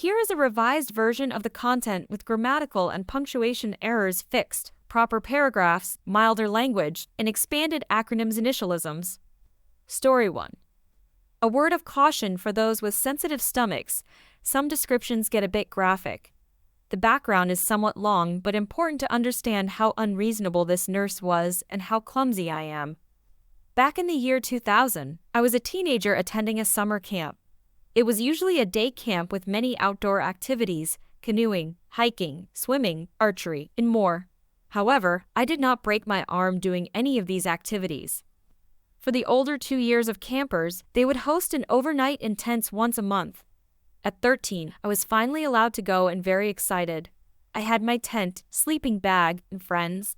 Here is a revised version of the content with grammatical and punctuation errors fixed, proper paragraphs, milder language, and expanded acronyms initialisms. Story 1. A word of caution for those with sensitive stomachs. Some descriptions get a bit graphic. The background is somewhat long, but important to understand how unreasonable this nurse was and how clumsy I am. Back in the year 2000, I was a teenager attending a summer camp. It was usually a day camp with many outdoor activities: canoeing, hiking, swimming, archery, and more. However, I did not break my arm doing any of these activities. For the older 2 years of campers, they would host an overnight intense once a month. At 13, I was finally allowed to go and very excited. I had my tent, sleeping bag, and friends.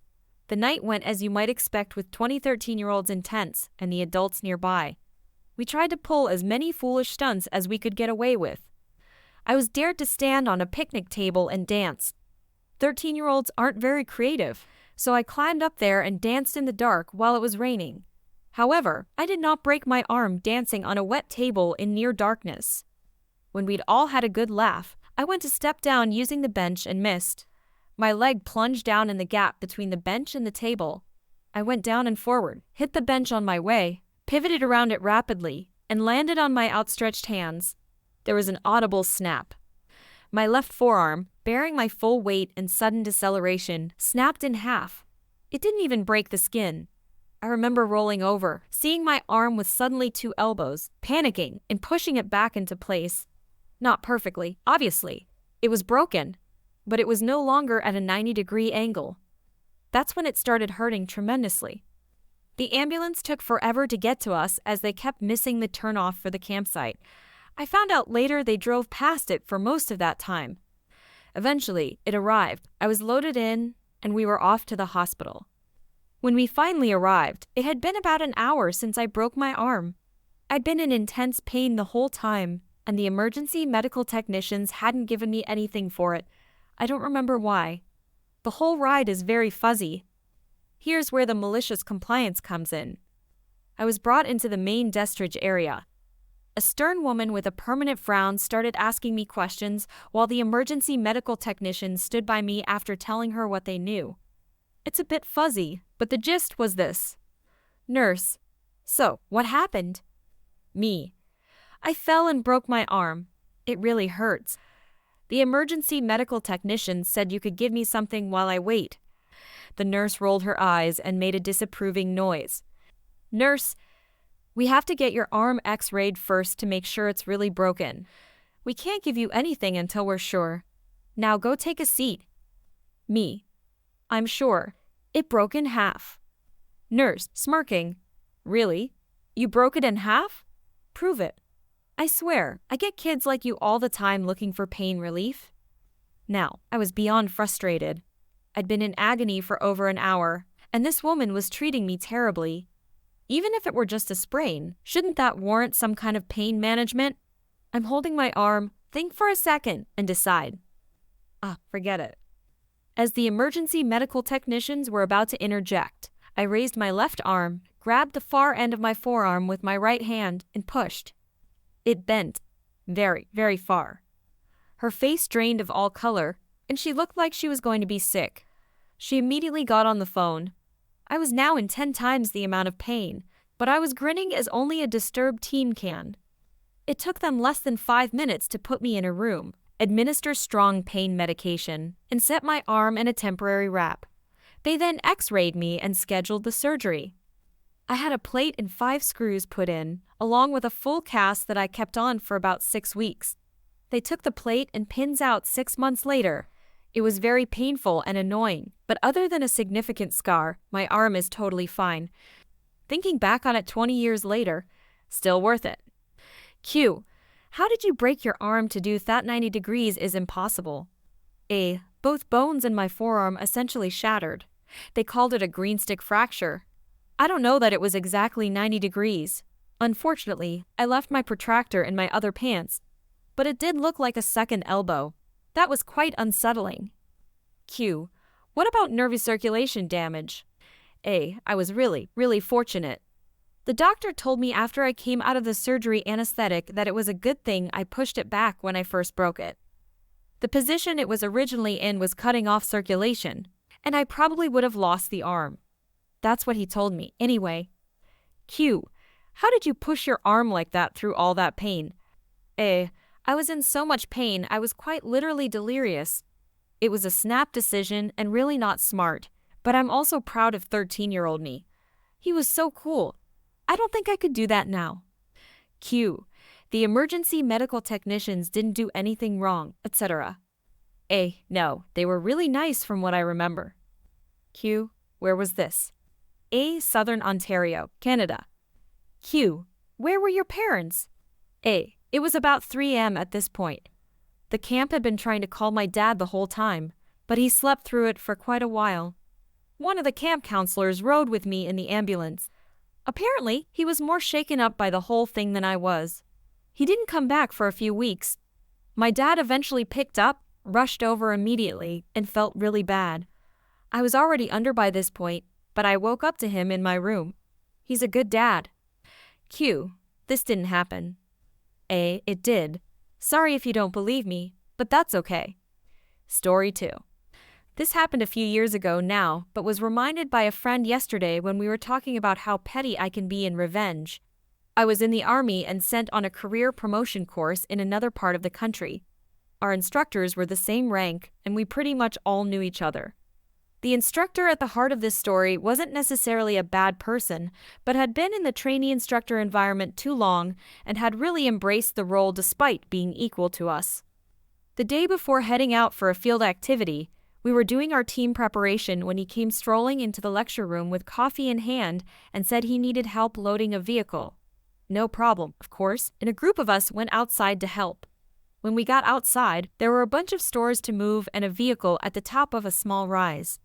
The night went as you might expect with 20 13-year-olds in tents and the adults nearby. We tried to pull as many foolish stunts as we could get away with. I was dared to stand on a picnic table and dance. 13-year-olds aren't very creative, so I climbed up there and danced in the dark while it was raining. However, I did not break my arm dancing on a wet table in near darkness. When we'd all had a good laugh, I went to step down using the bench and missed. My leg plunged down in the gap between the bench and the table. I went down and forward, hit the bench on my way, pivoted around it rapidly, and landed on my outstretched hands. There was an audible snap. My left forearm, bearing my full weight and sudden deceleration, snapped in half. It didn't even break the skin. I remember rolling over, seeing my arm with suddenly 2 elbows, panicking, and pushing it back into place. Not perfectly, obviously. It was broken, but it was no longer at a 90-degree angle. That's when it started hurting tremendously. The ambulance took forever to get to us as they kept missing the turnoff for the campsite. I found out later they drove past it for most of that time. Eventually, it arrived. I was loaded in, and we were off to the hospital. When we finally arrived, it had been about an hour since I broke my arm. I'd been in intense pain the whole time, and the emergency medical technicians hadn't given me anything for it. I don't remember why. The whole ride is very fuzzy. Here's where the malicious compliance comes in. I was brought into the main destrich area. A stern woman with a permanent frown started asking me questions while the emergency medical technicians stood by me after telling her what they knew. It's a bit fuzzy, but the gist was this. Nurse: so, what happened? Me: I fell and broke my arm. It really hurts. The emergency medical technician said you could give me something while I wait. The nurse rolled her eyes and made a disapproving noise. Nurse: we have to get your arm x-rayed first to make sure it's really broken. We can't give you anything until we're sure. Now go take a seat. Me: I'm sure. It broke in half. Nurse, smirking: really? You broke it in half? Prove it. I swear, I get kids like you all the time looking for pain relief. Now, I was beyond frustrated. I'd been in agony for over an hour, and this woman was treating me terribly. Even if it were just a sprain, shouldn't that warrant some kind of pain management? I'm holding my arm, think for a second, and decide. Forget it. As the emergency medical technicians were about to interject, I raised my left arm, grabbed the far end of my forearm with my right hand, and pushed. It bent. Very, very far. Her face drained of all color, and she looked like she was going to be sick. She immediately got on the phone. I was now in 10 times the amount of pain, but I was grinning as only a disturbed teen can. It took them less than 5 minutes to put me in a room, administer strong pain medication, and set my arm in a temporary wrap. They then x-rayed me and scheduled the surgery. I had a plate and 5 screws put in, along with a full cast that I kept on for about 6 weeks. They took the plate and pins out 6 months later. It was very painful and annoying, but other than a significant scar, my arm is totally fine. Thinking back on it 20 years later, still worth it. Q: how did you break your arm to do that 90 degrees is impossible? A: both bones in my forearm essentially shattered. They called it a green stick fracture. I don't know that it was exactly 90 degrees. Unfortunately, I left my protractor in my other pants, but it did look like a second elbow. That was quite unsettling. Q: what about nervous circulation damage? A: I was really, really fortunate. The doctor told me after I came out of the surgery anesthetic that it was a good thing I pushed it back when I first broke it. The position it was originally in was cutting off circulation, and I probably would have lost the arm. That's what he told me, anyway. Q. How did you push your arm like that through all that pain? A. I was in so much pain I was quite literally delirious. It was a snap decision and really not smart, but I'm also proud of 13-year-old me. He was so cool. I don't think I could do that now. Q. The emergency medical technicians didn't do anything wrong, etc. A. No, they were really nice from what I remember. Q. Where was this? A. Southern Ontario, Canada. Q. Where were your parents? A. It was about 3 a.m. at this point. The camp had been trying to call my dad the whole time, but he slept through it for quite a while. One of the camp counselors rode with me in the ambulance. Apparently, he was more shaken up by the whole thing than I was. He didn't come back for a few weeks. My dad eventually picked up, rushed over immediately, and felt really bad. I was already under by this point, but I woke up to him in my room. He's a good dad. Q. This didn't happen. A. It did. Sorry if you don't believe me, but that's okay. Story 2. This happened a few years ago now, but was reminded by a friend yesterday when we were talking about how petty I can be in revenge. I was in the army and sent on a career promotion course in another part of the country. Our instructors were the same rank, and we pretty much all knew each other. The instructor at the heart of this story wasn't necessarily a bad person, but had been in the trainee instructor environment too long and had really embraced the role despite being equal to us. The day before heading out for a field activity, we were doing our team preparation when he came strolling into the lecture room with coffee in hand and said he needed help loading a vehicle. No problem, of course, and a group of us went outside to help. When we got outside, there were a bunch of stores to move and a vehicle at the top of a small rise.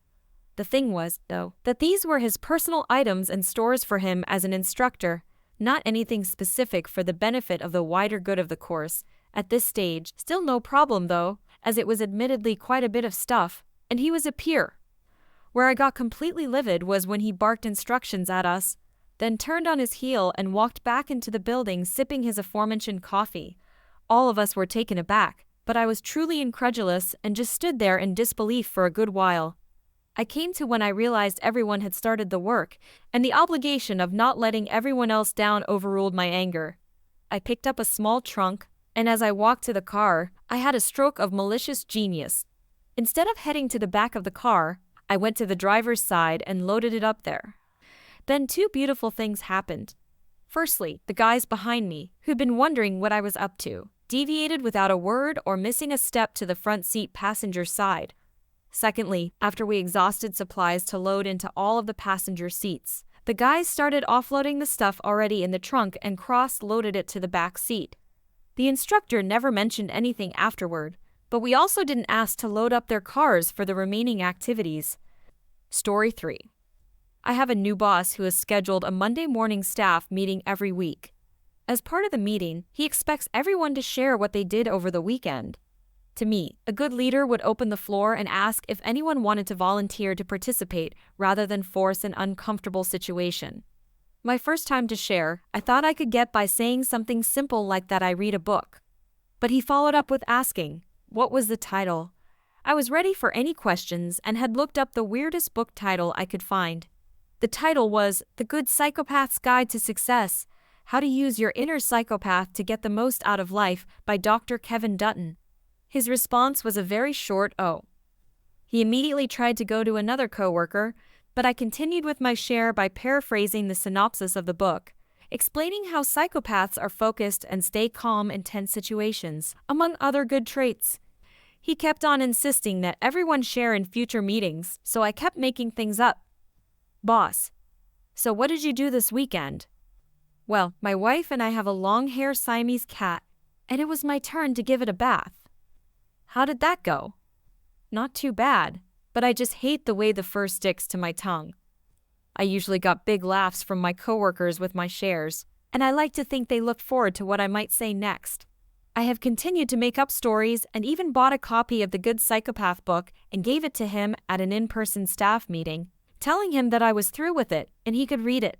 The thing was, though, that these were his personal items and stores for him as an instructor, not anything specific for the benefit of the wider good of the course. At this stage, still no problem though, as it was admittedly quite a bit of stuff, and he was a peer. Where I got completely livid was when he barked instructions at us, then turned on his heel and walked back into the building sipping his aforementioned coffee. All of us were taken aback, but I was truly incredulous and just stood there in disbelief for a good while. I came to when I realized everyone had started the work, and the obligation of not letting everyone else down overruled my anger. I picked up a small trunk, and as I walked to the car, I had a stroke of malicious genius. Instead of heading to the back of the car, I went to the driver's side and loaded it up there. Then 2 beautiful things happened. Firstly, the guys behind me, who'd been wondering what I was up to, deviated without a word or missing a step to the front seat passenger side. Secondly, after we exhausted supplies to load into all of the passenger seats, the guys started offloading the stuff already in the trunk and cross-loaded it to the back seat. The instructor never mentioned anything afterward, but we also didn't ask to load up their cars for the remaining activities. Story 3. I have a new boss who has scheduled a Monday morning staff meeting every week. As part of the meeting, he expects everyone to share what they did over the weekend. To me, a good leader would open the floor and ask if anyone wanted to volunteer to participate rather than force an uncomfortable situation. My first time to share, I thought I could get by saying something simple like that I read a book. But he followed up with asking, what was the title? I was ready for any questions and had looked up the weirdest book title I could find. The title was The Good Psychopath's Guide to Success: How to Use Your Inner Psychopath to Get the Most Out of Life by Dr. Kevin Dutton. His response was a very short "oh." He immediately tried to go to another coworker, but I continued with my share by paraphrasing the synopsis of the book, explaining how psychopaths are focused and stay calm in tense situations, among other good traits. He kept on insisting that everyone share in future meetings, so I kept making things up. Boss: so what did you do this weekend? Well, my wife and I have a long-haired Siamese cat, and it was my turn to give it a bath. How did that go? Not too bad, but I just hate the way the fur sticks to my tongue. I usually got big laughs from my coworkers with my shares, and I like to think they looked forward to what I might say next. I have continued to make up stories and even bought a copy of the Good Psychopath book and gave it to him at an in-person staff meeting, telling him that I was through with it and he could read it.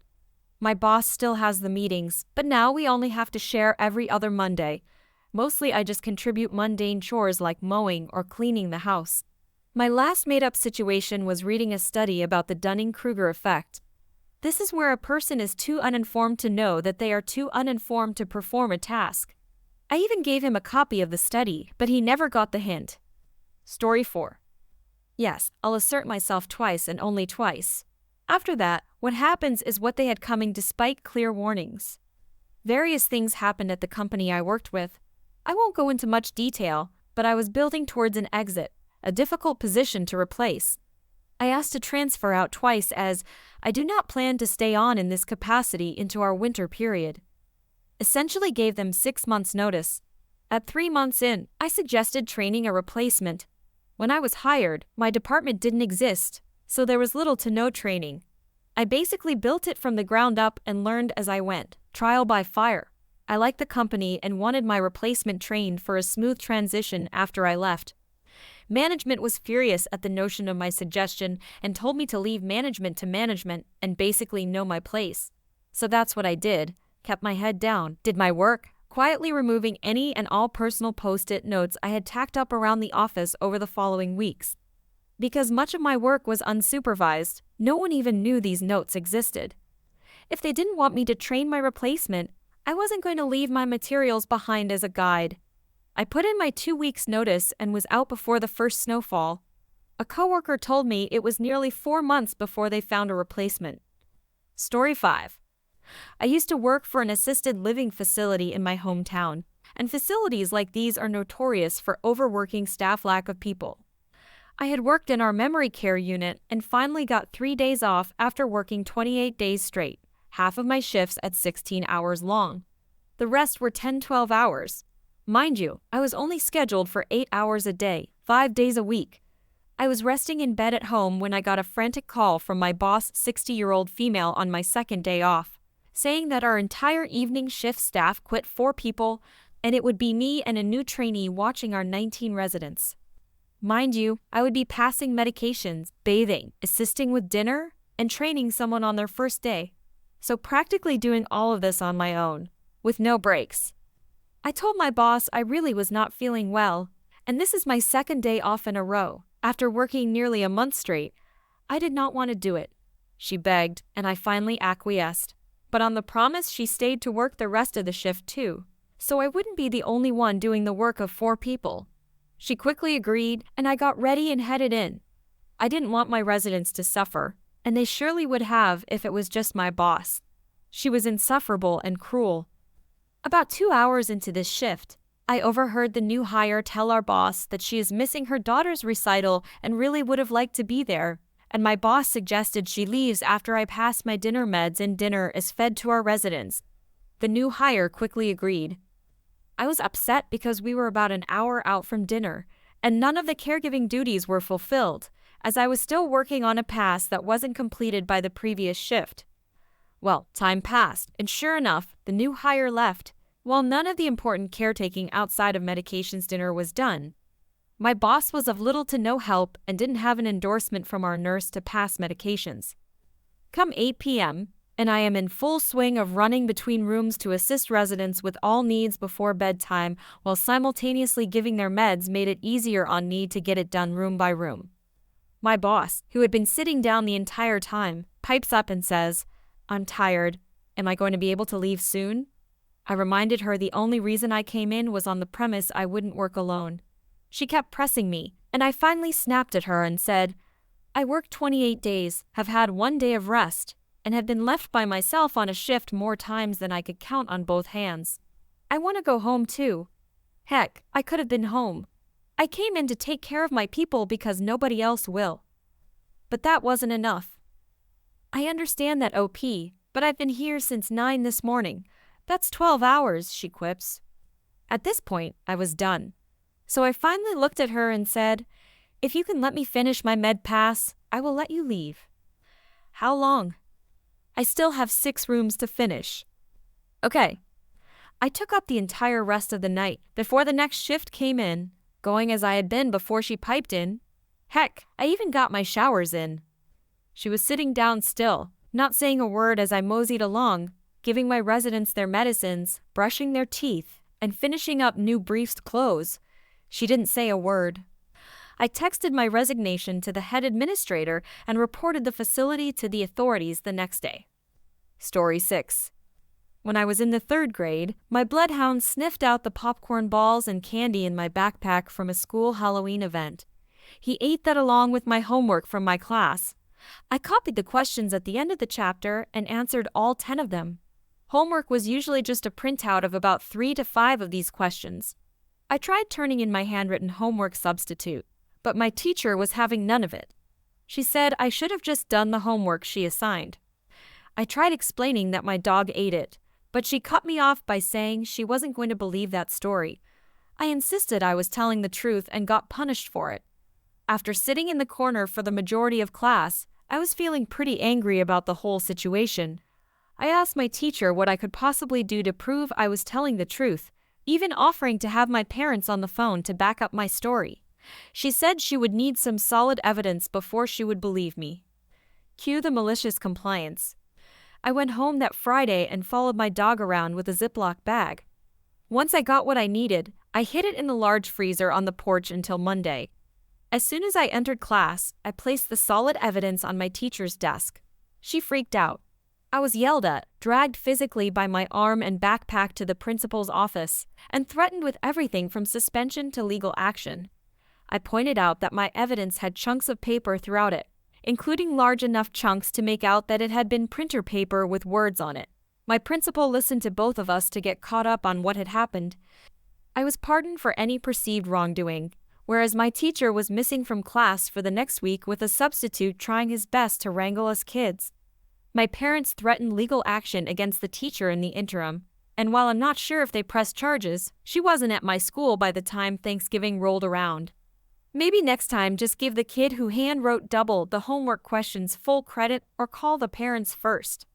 My boss still has the meetings, but now we only have to share every other Monday. Mostly I just contribute mundane chores like mowing or cleaning the house. My last made-up situation was reading a study about the Dunning-Kruger effect. This is where a person is too uninformed to know that they are too uninformed to perform a task. I even gave him a copy of the study, but he never got the hint. Story 4. Yes, I'll assert myself twice and only twice. After that, what happens is what they had coming despite clear warnings. Various things happened at the company I worked with. I won't go into much detail, but I was building towards an exit, a difficult position to replace. I asked to transfer out twice as I do not plan to stay on in this capacity into our winter period. Essentially gave them 6 months' notice. At 3 months in, I suggested training a replacement. When I was hired, my department didn't exist, so there was little to no training. I basically built it from the ground up and learned as I went, trial by fire. I liked the company and wanted my replacement trained for a smooth transition after I left. Management was furious at the notion of my suggestion and told me to leave management to management and basically know my place. So that's what I did, kept my head down, did my work, quietly removing any and all personal post-it notes I had tacked up around the office over the following weeks. Because much of my work was unsupervised, no one even knew these notes existed. If they didn't want me to train my replacement, I wasn't going to leave my materials behind as a guide. I put in my 2 weeks' notice and was out before the first snowfall. A coworker told me it was nearly 4 months before they found a replacement. Story 5. I used to work for an assisted living facility in my hometown, and facilities like these are notorious for overworking staff lack of people. I had worked in our memory care unit and finally got 3 days off after working 28 days straight, half of my shifts at 16 hours long. The rest were 10-12 hours. Mind you, I was only scheduled for 8 hours a day, 5 days a week. I was resting in bed at home when I got a frantic call from my boss, 60-year-old female, on my second day off, saying that our entire evening shift staff quit 4 people, and it would be me and a new trainee watching our 19 residents. Mind you, I would be passing medications, bathing, assisting with dinner, and training someone on their first day. So practically doing all of this on my own, with no breaks. I told my boss I really was not feeling well, and this is my second day off in a row, after working nearly a month straight. I did not want to do it. She begged, and I finally acquiesced, but on the promise she stayed to work the rest of the shift too, so I wouldn't be the only one doing the work of 4 people. She quickly agreed, and I got ready and headed in. I didn't want my residents to suffer, and they surely would have if it was just my boss. She was insufferable and cruel. About 2 hours into this shift, I overheard the new hire tell our boss that she is missing her daughter's recital and really would have liked to be there, and my boss suggested she leaves after I pass my dinner meds and dinner is fed to our residents. The new hire quickly agreed. I was upset because we were about an hour out from dinner, and none of the caregiving duties were fulfilled, as I was still working on a pass that wasn't completed by the previous shift. Well, time passed, and sure enough, the new hire left, while none of the important caretaking outside of medications dinner was done. My boss was of little to no help and didn't have an endorsement from our nurse to pass medications. Come 8 p.m., and I am in full swing of running between rooms to assist residents with all needs before bedtime, while simultaneously giving their meds made it easier on me to get it done room by room. My boss, who had been sitting down the entire time, pipes up and says, "I'm tired. Am I going to be able to leave soon?" I reminded her the only reason I came in was on the premise I wouldn't work alone. She kept pressing me, and I finally snapped at her and said, "I worked 28 days, have had 1 day of rest, and have been left by myself on a shift more times than I could count on both hands. I want to go home too. Heck, I could have been home. I came in to take care of my people because nobody else will." But that wasn't enough. "I understand that, OP, but I've been here since 9 this morning. That's 12 hours, she quips. At this point, I was done. So I finally looked at her and said, "If you can let me finish my med pass, I will let you leave." "How long?" "I still have 6 rooms to finish." "Okay." I took up the entire rest of the night before the next shift came in, going as I had been before she piped in. Heck, I even got my showers in. She was sitting down still, not saying a word as I moseyed along, giving my residents their medicines, brushing their teeth, and finishing up new briefs clothes. She didn't say a word. I texted my resignation to the head administrator and reported the facility to the authorities the next day. Story 6. When I was in the 3rd grade, my bloodhound sniffed out the popcorn balls and candy in my backpack from a school Halloween event. He ate that along with my homework from my class. I copied the questions at the end of the chapter and answered all 10 of them. Homework was usually just a printout of about 3 to 5 of these questions. I tried turning in my handwritten homework substitute, but my teacher was having none of it. She said I should have just done the homework she assigned. I tried explaining that my dog ate it, but she cut me off by saying she wasn't going to believe that story. I insisted I was telling the truth and got punished for it. After sitting in the corner for the majority of class, I was feeling pretty angry about the whole situation. I asked my teacher what I could possibly do to prove I was telling the truth, even offering to have my parents on the phone to back up my story. She said she would need some solid evidence before she would believe me. Cue the malicious compliance. I went home that Friday and followed my dog around with a Ziploc bag. Once I got what I needed, I hid it in the large freezer on the porch until Monday. As soon as I entered class, I placed the solid evidence on my teacher's desk. She freaked out. I was yelled at, dragged physically by my arm and backpack to the principal's office, and threatened with everything from suspension to legal action. I pointed out that my evidence had chunks of paper throughout it, including large enough chunks to make out that it had been printer paper with words on it. My principal listened to both of us to get caught up on what had happened. I was pardoned for any perceived wrongdoing, whereas my teacher was missing from class for the next week with a substitute trying his best to wrangle us kids. My parents threatened legal action against the teacher in the interim, and while I'm not sure if they pressed charges, she wasn't at my school by the time Thanksgiving rolled around. Maybe next time just give the kid who hand-wrote double the homework questions full credit or call the parents first.